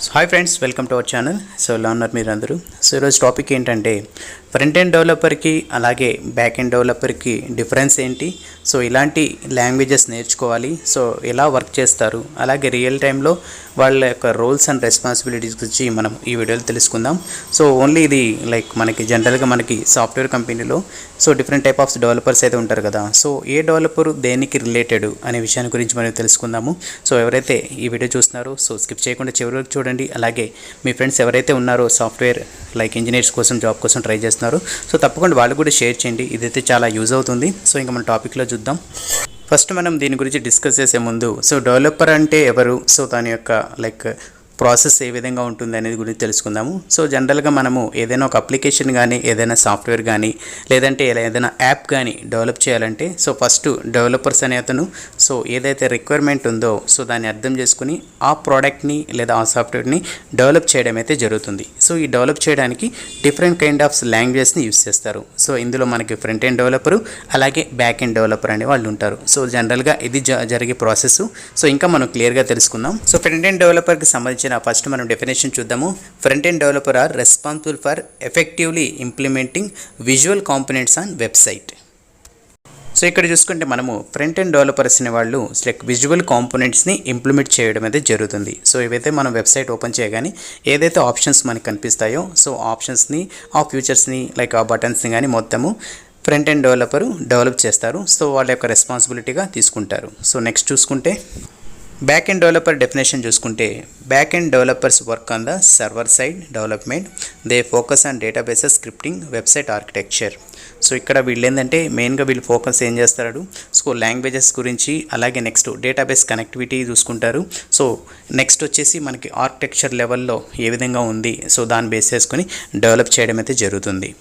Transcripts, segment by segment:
So hi friends, welcome to our channel. So ఎలా ఉన్నారు మీరు అందరూ? సో ఈరోజు టాపిక్ ఏంటంటే ఫ్రంట్ ఎండ్ డెవలపర్కి అలాగే బ్యాక్ ఎండ్ డెవలపర్కి డిఫరెన్స్ ఏంటి, సో ఇలాంటి లాంగ్వేజెస్ నేర్చుకోవాలి, సో ఎలా వర్క్ చేస్తారు, అలాగే రియల్ టైంలో వాళ్ళ యొక్క రోల్స్ అండ్ రెస్పాన్సిబిలిటీస్ గురించి మనం ఈ వీడియోలో తెలుసుకుందాం. సో ఓన్లీ ఇది లైక్ మనకి జనరల్గా మనకి సాఫ్ట్వేర్ కంపెనీలో so different type of developers అయితే ఉంటారు కదా. సో ఏ డెవలపరు దేనికి రిలేటెడ్ అనే విషయాన్ని గురించి మనం తెలుసుకుందాము. సో ఎవరైతే ఈ వీడియో చూస్తున్నారో సో స్కిప్ చేయకుండా చివరి వరకు చూడండి. అలాగే మీ ఫ్రెండ్స్ ఎవరైతే ఉన్నారో సాఫ్ట్వేర్ లైక్ ఇంజనీర్స్ కోసం జాబ్ కోసం ట్రై చేస్తున్నారు, సో తప్పకుండా వాళ్ళు కూడా షేర్ చేయండి. ఇదైతే చాలా యూజ్ అవుతుంది. సో ఇంకా మన టాపిక్లో చూద్దాం. ఫస్ట్ మనం దీని గురించి డిస్కస్ చేసే ముందు సో డెవలపర్ అంటే ఎవరు, సో దాని యొక్క లైక్ ప్రాసెస్ ఏ విధంగా ఉంటుంది అనేది గురించి తెలుసుకుందాము. సో జనరల్గా మనము ఏదైనా ఒక అప్లికేషన్ కానీ ఏదైనా సాఫ్ట్వేర్ కానీ లేదంటే ఏదైనా యాప్ కానీ డెవలప్ చేయాలంటే సో ఫస్ట్ డెవలపర్స్ అనే అతను సో ఏదైతే రిక్వైర్మెంట్ ఉందో సో దాన్ని అర్థం చేసుకుని ఆ ప్రోడక్ట్ని లేదా ఆ సాఫ్ట్వేర్ని డెవలప్ చేయడం అయితే జరుగుతుంది. సో ఈ డెవలప్ చేయడానికి డిఫరెంట్ కైండ్ ఆఫ్ లాంగ్వేజ్ని యూస్ చేస్తారు. సో ఇందులో మనకి ఫ్రంట్ ఎండ్ డెవలపరు అలాగే బ్యాక్ ఎండ్ డెవలపర్ అనే వాళ్ళు ఉంటారు. సో జనరల్గా ఇది జరిగే ప్రాసెస్. సో ఇంకా మనం క్లియర్గా తెలుసుకుందాం. సో ఫ్రంట్ ఎండ్ డెవలపర్కి సంబంధించిన ఫస్ట్ మనం డెఫినేషన్ చూద్దాము. Front end developer are responsible for effectively implementing visual components on website. So ఇక్కడ చూసుకుంటే మనము ఫ్రంట్ ఎండ్ డెవలపర్స్ అనే వాళ్ళు లైక్ విజువల్ కాంపోనెంట్స్ని ఇంప్లిమెంట్ చేయడం అయితే జరుగుతుంది. సో ఇవైతే మనం వెబ్సైట్ ఓపెన్ చేయగానే ఏదైతే ఆప్షన్స్ మనకు కనిపిస్తాయో సో ఆప్షన్స్ని ఆ ఫ్యూచర్స్ని లైక్ ఆ బటన్స్ని కానీ మొత్తము ఫ్రంట్ ఎండ్ డెవలపరు డెవలప్ చేస్తారు. సో వాళ్ళ యొక్క రెస్పాన్సిబిలిటీగా తీసుకుంటారు. సో నెక్స్ట్ చూసుకుంటే బ్యాక్ ఎండ్ డెవలపర్ డెఫినేషన్ చూసుకుంటే back end developers work on the server side development, they focus on databases scripting website architecture. So ఇక్కడ వీళ్ళు ఏంటంటే మెయిన్గా వీళ్ళు ఫోకస్ ఏం చేస్తారు, సో లాంగ్వేజెస్ గురించి అలాగే నెక్స్ట్ డేటాబేస్ కనెక్టివిటీ చూసుకుంటారు. సో నెక్స్ట్ వచ్చేసి మనకి ఆర్కిటెక్చర్ లెవెల్లో ఏ విధంగా ఉంది సో దాన్ని బేస్ చేసుకొని డెవలప్ చేయడం అయితే జరుగుతుంది.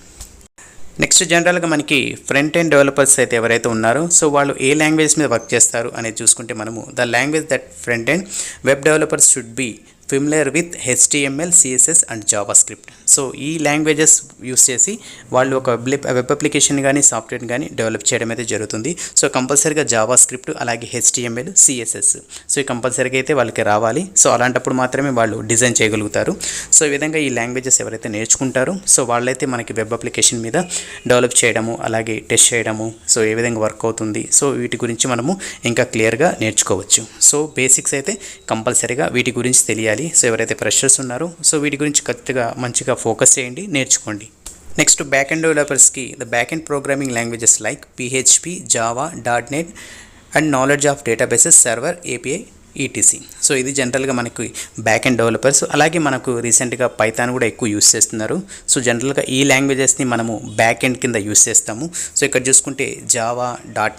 నెక్స్ట్ జనరల్గా మనకి ఫ్రంట్ ఎండ్ డెవలపర్స్ అయితే ఎవరైతే ఉన్నారో సో వాళ్ళు ఏ లాంగ్వేజ్ మీద వర్క్ చేస్తారు అనేది చూసుకుంటే మనము the language that front end web developers should be familiar with HTML, CSS and JavaScript. So ఈ లాంగ్వేజెస్ యూస్ చేసి వాళ్ళు ఒక వెబ్ అప్లికేషన్ కానీ సాఫ్ట్వేర్ కానీ డెవలప్ చేయడం అయితే జరుగుతుంది. సో కంపల్సరీగా జావా స్క్రిప్ట్ అలాగే HTML, CSS సో ఈ కంపల్సరీగా అయితే వాళ్ళకి రావాలి. సో అలాంటప్పుడు మాత్రమే వాళ్ళు డిజైన్ చేయగలుగుతారు. సో ఈ విధంగా ఈ లాంగ్వేజెస్ ఎవరైతే నేర్చుకుంటారో సో వాళ్ళైతే మనకి వెబ్ అప్లికేషన్ మీద డెవలప్ చేయడము అలాగే టెస్ట్ చేయడము సో ఏ విధంగా వర్క్ అవుతుంది సో వీటి గురించి మనము ఇంకా క్లియర్గా నేర్చుకోవచ్చు. సో బేసిక్స్ అయితే కంపల్సరీగా వీటి గురించి తెలియాలి. సో ఎవరైతే ఫ్రెషర్స్ ఉన్నారో సో వీటి గురించి కొత్తగా మంచిగా ఫోకస్ చేయండి, నేర్చుకోండి. నెక్స్ట్ బ్యాక్ ఎండ్ డెవలపర్స్కి the back end programming languages like PHP, Java, .NET and knowledge of databases, server, API, ETC. So ఇది జనరల్గా మనకు బ్యాక్ ఎండ్ డెవలపర్స్. అలాగే మనకు రీసెంట్గా పైథాన్ కూడా ఎక్కువ యూస్ చేస్తున్నారు. సో జనరల్గా ఈ లాంగ్వేజెస్ని మనము బ్యాక్ ఎండ్ కింద యూస్ చేస్తాము. సో ఇక్కడ చూసుకుంటే జావా,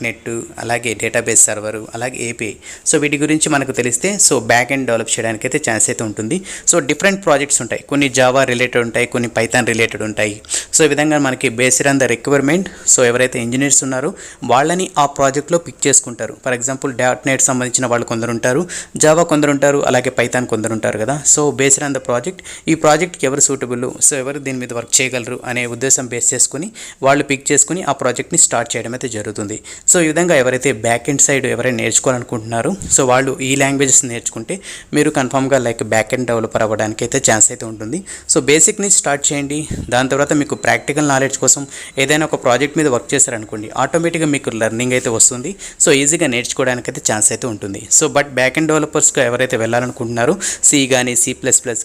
.NET అలాగే డేటాబేస్ సర్వరు అలాగే API సో వీటి గురించి మనకు తెలిస్తే సో బ్యాక్ ఎండ్ డెవలప్ చేయడానికి అయితే ఛాన్స్ అయితే ఉంటుంది. సో డిఫరెంట్ ప్రాజెక్ట్స్ ఉంటాయి, కొన్ని జావా రిలేటెడ్ ఉంటాయి, కొన్ని పైథాన్ రిలేటెడ్ ఉంటాయి. సో ఈ విధంగా మనకి based on the requirement so ఎవరైతే ఇంజనీర్స్ ఉన్నారో వాళ్ళని ఆ ప్రాజెక్ట్లో పిక్ చేసుకుంటారు. ఫర్ ఎగ్జాంపుల్ .NET సంబంధించిన వాళ్ళు కొందరు ఉంటారు, జావా కొందరు ఉంటారు, అలాగే పైథాన్ కొందరు ఉంటారు కదా. So based on the project ఈ ప్రాజెక్ట్కి ఎవరు సూటబుల్ సో ఎవరు దీని మీద వర్క్ చేయగలరు అనే ఉద్దేశం బేస్ చేసుకుని వాళ్ళు పిక్ చేసుకుని ఆ ప్రాజెక్ట్ని స్టార్ట్ చేయడం అయితే జరుగుతుంది. సో ఈ విధంగా ఎవరైతే బ్యాక్ ఎండ్ సైడ్ ఎవరైనా నేర్చుకోవాలనుకుంటున్నారో సో వాళ్ళు ఈ లాంగ్వేజెస్ నేర్చుకుంటే మీరు కన్ఫామ్గా లైక్ బ్యాక్ ఎండ్ డెవలపర్ అవ్వడానికి అయితే ఛాన్స్ అయితే ఉంటుంది. సో బేసిక్ నుంచి స్టార్ట్ చేయండి. దాని తర్వాత మీకు ప్రాక్టికల్ నాలెడ్జ్ కోసం ఏదైనా ఒక ప్రాజెక్ట్ మీద వర్క్ చేశారనుకోండి, ఆటోమేటిక్గా మీకు లెర్నింగ్ అయితే వస్తుంది. సో ఈజీగా నేర్చుకోవడానికి అయితే ఛాన్స్ అయితే ఉంటుంది. సో బట్ బ్యాక్ ఎండ్ డెవలపర్స్గా ఎవరైతే వెళ్ళాలనుకుంటున్నారో C కానీ C++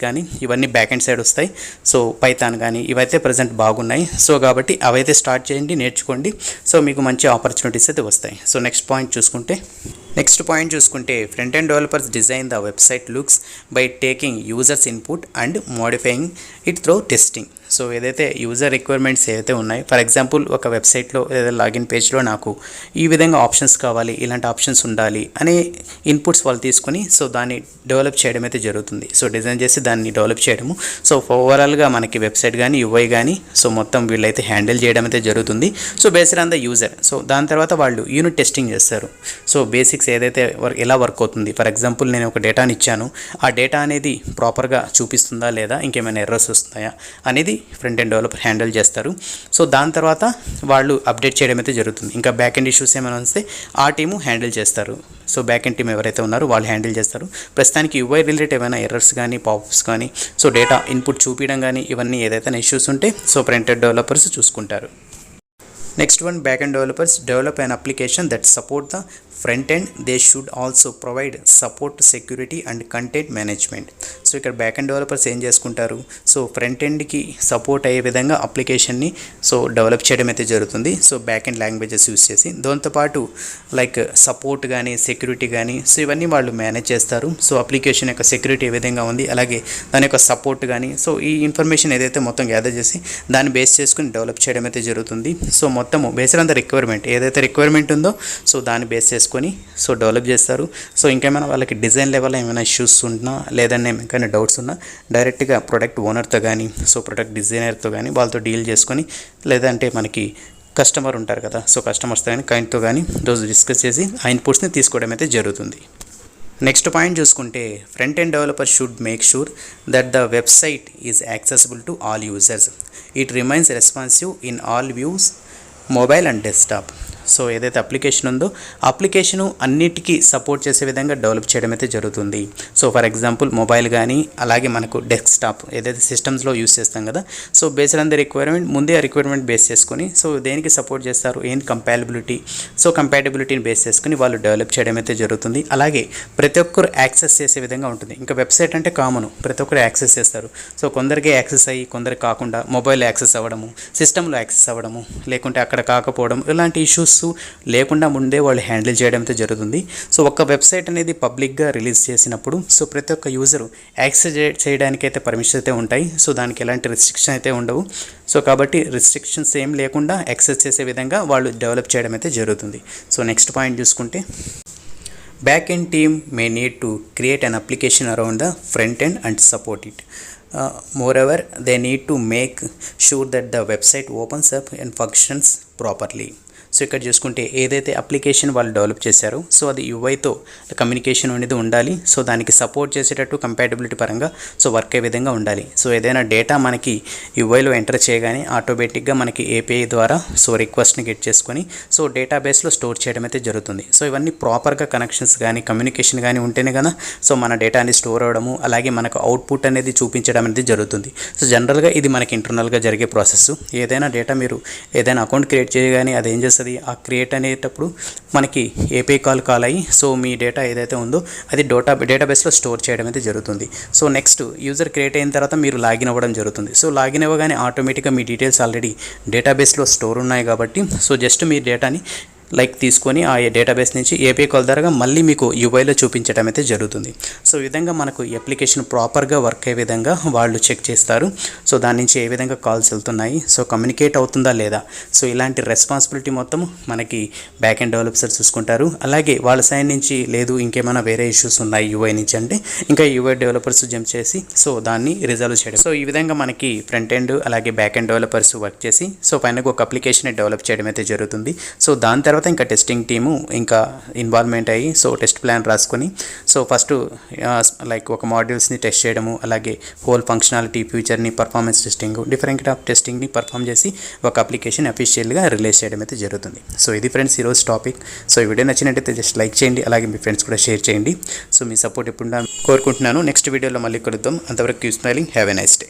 కానీ ఇవన్నీ బ్యాక్ ఎండ్ సైడ్ వస్తాయి. సో పైథాన్ కానీ ఇవైతే ప్రజెంట్ బాగున్నాయి. సో కాబట్టి అవైతే స్టార్ట్ చేయండి, నేర్చుకోండి. సో మీకు మంచి ఆపర్చునిటీస్ అయితే వస్తాయి. సో నెక్స్ట్ పాయింట్ చూసుకుంటే front end developers design the website looks by taking users input and modifying it through testing. So ఏదైతే యూజర్ రిక్వైర్మెంట్స్ ఏదైతే ఉన్నాయో ఫర్ ఎగ్జాంపుల్ ఒక వెబ్సైట్లో లేదా లాగిన్ పేజ్లో నాకు ఈ విధంగా ఆప్షన్స్ కావాలి, ఇలాంటి ఆప్షన్స్ ఉండాలి అనే ఇన్పుట్స్ వాళ్ళు తీసుకొని సో దాన్ని డెవలప్ చేయడం అయితే జరుగుతుంది. సో డిజైన్ చేసి దాన్ని డెవలప్ చేయడము సో ఓవరాల్గా మనకి వెబ్సైట్ కానీ UI కానీ సో మొత్తం వీళ్ళైతే హ్యాండిల్ చేయడం అయితే జరుగుతుంది. So based on the user so దాని తర్వాత వాళ్ళు యూనిట్ టెస్టింగ్ చేస్తారు. సో బేసిక్స్ ఏదైతే ఎలా వర్క్ అవుతుంది, ఫర్ ఎగ్జాంపుల్ నేను ఒక డేటాని ఇచ్చాను, ఆ డేటా అనేది ప్రాపర్గా చూపిస్తుందా లేదా ఇంకేమైనా ఎర్రర్స్ వస్తున్నాయా అనేది ఫ్రంట్ ఎండ్ డెవలపర్ హ్యాండిల్ చేస్తారు. సో దాని తర్వాత వాళ్ళు అప్డేట్ చేయడం అయితే జరుగుతుంది. ఇంకా బ్యాక్ ఎండ్ ఇష్యూస్ ఏమైనా వస్తే ఆ టీము హ్యాండిల్ చేస్తారు. సో బ్యాక్ ఎండ్ టీమ్ ఎవరైతే ఉన్నారో వాళ్ళు హ్యాండిల్ చేస్తారు. ప్రస్తుతానికి యూఐ రిలేటెడ్ ఏమైనా ఎర్రర్స్ కానీ పాప్స్ కానీ సో డేటా ఇన్పుట్ చూపించడం కానీ ఇవన్నీ ఏదైతే ఇష్యూస్ ఉంటే సో ఫ్రంట్ ఎండ్ డెవలపర్స్ చూసుకుంటారు. Next one, back end developers develop an application that support the front end. They should also provide support security and content management. So ఇక్కడ back end developers ఏం చేసుకుంటారు, so front ఎండ్కి support అయ్యే విధంగా అప్లికేషన్ని so develop చేయడం అయితే జరుగుతుంది. So back end languages use చేసి దాంతోపాటు లైక్ సపోర్ట్ కానీ సెక్యూరిటీ కానీ సో ఇవన్నీ వాళ్ళు మేనేజ్ చేస్తారు. సో అప్లికేషన్ యొక్క సెక్యూరిటీ ఏ విధంగా ఉంది, అలాగే దాని యొక్క సపోర్ట్ కానీ సో ఈ ఇన్ఫర్మేషన్ ఏదైతే మొత్తం గ్యాదర్ చేసి దాన్ని బేస్ చేసుకుని డెవలప్ చేయడం అయితే జరుగుతుంది. సో మొత్తము బేస్డ్ ఆన్ ద రిక్వైర్మెంట్ ఏదైతే రిక్వైర్మెంట్ ఉందో సో దాన్ని బేస్ చేసుకొని సో డెవలప్ చేస్తారు. సో ఇంకేమైనా వాళ్ళకి డిజైన్ లెవెల్ ఏమైనా ఇష్యూస్ ఉన్నా లేదన్నా ఏమైనా డౌట్స్ ఉన్నా డైరెక్ట్గా ప్రొడక్ట్ ఓనర్తో కానీ సో ప్రొడక్ట్ డిజైనర్తో కానీ వాళ్ళతో డీల్ చేసుకొని, లేదంటే మనకి కస్టమర్ ఉంటారు కదా సో కస్టమర్స్తో కానీ క్లయింట్తో కానీ రోజు డిస్కస్ చేసి ఆ ఇన్పుట్స్ని తీసుకోవడం అయితే జరుగుతుంది. నెక్స్ట్ పాయింట్ చూసుకుంటే front end developer should make sure that the website is accessible to all users. It remains responsive in all views, mobile and desktop. So ఏదైతే అప్లికేషన్ ఉందో అప్లికేషను అన్నిటికీ సపోర్ట్ చేసే విధంగా డెవలప్ చేయడం అయితే జరుగుతుంది. సో ఫర్ ఎగ్జాంపుల్ మొబైల్ కానీ అలాగే మనకు డెస్క్టాప్ ఏదైతే సిస్టమ్స్లో యూస్ చేస్తాం కదా so based on the requirement ముందే ఆ రిక్వైర్మెంట్ బేస్ చేసుకొని సో దేనికి సపోర్ట్ చేస్తారు ఏంటి కంపాటబిలిటీని బేస్ చేసుకుని వాళ్ళు డెవలప్ చేయడం అయితే జరుగుతుంది. అలాగే ప్రతి ఒక్కరు యాక్సెస్ చేసే విధంగా ఉంటుంది. ఇంకా వెబ్సైట్ అంటే కామన్, ప్రతి ఒక్కరు యాక్సెస్ చేస్తారు. సో కొందరికి యాక్సెస్ అయ్యి కొందరికి కాకుండా మొబైల్ యాక్సెస్ అవ్వడము, సిస్టంలో యాక్సెస్ అవ్వడము, లేకుంటే అక్కడ కాకపోవడం ఇలాంటి ఇష్యూస్ లేకుండా ముందే వాళ్ళు హ్యాండిల్ చేయడం అయితే జరుగుతుంది. సో ఒక వెబ్సైట్ అనేది పబ్లిక్గా రిలీజ్ చేసినప్పుడు సో ప్రతి ఒక్క యూజరు యాక్సెస్ చేయడానికి అయితే పర్మిషన్ అయితే ఉంటాయి. సో దానికి ఎలాంటి రిస్ట్రిక్షన్ అయితే ఉండవు. సో కాబట్టి రిస్ట్రిక్షన్స్ ఏం లేకుండా యాక్సెస్ చేసే విధంగా వాళ్ళు డెవలప్ చేయడం అయితే జరుగుతుంది. సో నెక్స్ట్ పాయింట్ చూసుకుంటే back-end team may need to create an application around the front end and support it. Moreover, they need to make sure that the website opens up and functions properly. So ఇక్కడ చూసుకుంటే ఏదైతే application వాళ్ళు develop చేశారో so అది యూఐతో communication అనేది ఉండాలి. So దానికి support చేసేటట్టు కంపాటబిలిటీ పరంగా సో వర్క్ అయ్యే విధంగా ఉండాలి. సో ఏదైనా డేటా మనకి యూఐలో ఎంటర్ చేయగానే ఆటోమేటిక్గా మనకి ఏపీఐ ద్వారా సో రిక్వెస్ట్ని గెట్ చేసుకొని సో డేటాబేస్లో స్టోర్ చేయడం అయితే జరుగుతుంది. సో ఇవన్నీ ప్రాపర్గా కనెక్షన్స్ కానీ కమ్యూనికేషన్ కానీ ఉంటేనే కదా సో మన డేటా అనేది స్టోర్ అవ్వడము అలాగే మనకు అవుట్పుట్ అనేది చూపించడం అనేది జరుగుతుంది. సో జనరల్గా ఇది మనకి ఇంటర్నల్గా జరిగే ప్రాసెస్. ఏదైనా డేటా మీరు ఏదైనా అకౌంట్ క్రియేట్ చేయగానే అది ఏం చేస్తుంది, ఆ క్రియేట్ అనేటప్పుడు మనకి ఏపీఐ కాల్ అయ్యి సో మీ డేటా ఏదైతే ఉందో అది డేటాబేస్లో స్టోర్ చేయడం అయితే జరుగుతుంది. సో నెక్స్ట్ యూజర్ క్రియేట్ అయిన తర్వాత మీరు లాగిన్ అవ్వడం జరుగుతుంది. సో లాగిన్ అవ్వగానే ఆటోమేటిక్గా మీ డీటెయిల్స్ ఆల్రెడీ డేటాబేస్లో స్టోర్ ఉన్నాయి కాబట్టి సో జస్ట్ మీ డేటాని తీసుకొని ఆ డేటాబేస్ నుంచి ఏపీఐ కాల్ ద్వారా మళ్ళీ మీకు యూఐలో చూపించడం అయితే జరుగుతుంది. సో ఈ విధంగా మనకు అప్లికేషన్ ప్రాపర్గా వర్క్ అయ్యే విధంగా వాళ్ళు చెక్ చేస్తారు. సో దాని నుంచి ఏ విధంగా కాల్స్ వెళ్తున్నాయి, సో కమ్యూనికేట్ అవుతుందా లేదా, సో ఇలాంటి రెస్పాన్సిబిలిటీ మొత్తం మనకి బ్యాక్ ఎండ్ డెవలపర్స్ చూసుకుంటారు. అలాగే వాళ్ళ సైడ్ నుంచి లేదు ఇంకేమైనా వేరే ఇష్యూస్ ఉన్నాయి యూఐ నుంచి అంటే ఇంకా యూఐ డెవలపర్స్ జంప్ చేసి సో దాన్ని రిజాల్వ్ చేయడం. సో ఈ విధంగా మనకి ఫ్రంట్ ఎండ్ అలాగే బ్యాక్ ఎండ్ డెవలపర్స్ వర్క్ చేసి సో ఫైనల్గా ఒక అప్లికేషన్ డెవలప్ చేయడం అయితే జరుగుతుంది. సో దాని తర్వాత ఇంకా టెస్టింగ్ టీము ఇంకా ఇన్వాల్వ్మెంట్ అయ్యి సో టెస్ట్ ప్లాన్ రాసుకొని సో ఫస్ట్ ఒక మాడ్యూల్స్ని టెస్ట్ చేయడము అలాగే హోల్ ఫంక్షనాలిటీ ఫ్యూచర్ని పర్ఫార్మెన్స్ టెస్టింగ్ డిఫరెంట్ ఆఫ్ టెస్టింగ్ని పర్ఫామ్ చేసి ఒక అప్లికేషన్ అఫీషియల్గా రిలీజ్ చేయడం అయితే జరుగుతుంది. సో ఇది ఫ్రెండ్స్ ఈరోజు టాపిక్. సో ఈ వీడియో నచ్చినట్టయితే జస్ట్ లైక్ చేయండి, అలాగే మీ ఫ్రెండ్స్ కూడా షేర్ చేయండి. సో మీ సపోర్ట్ ఎప్పుడు కోరుకుంటున్నాను. నెక్స్ట్ వీడియోలో మళ్ళీ కలుద్దాం. అంతవరకు keep smiling, have a nice day.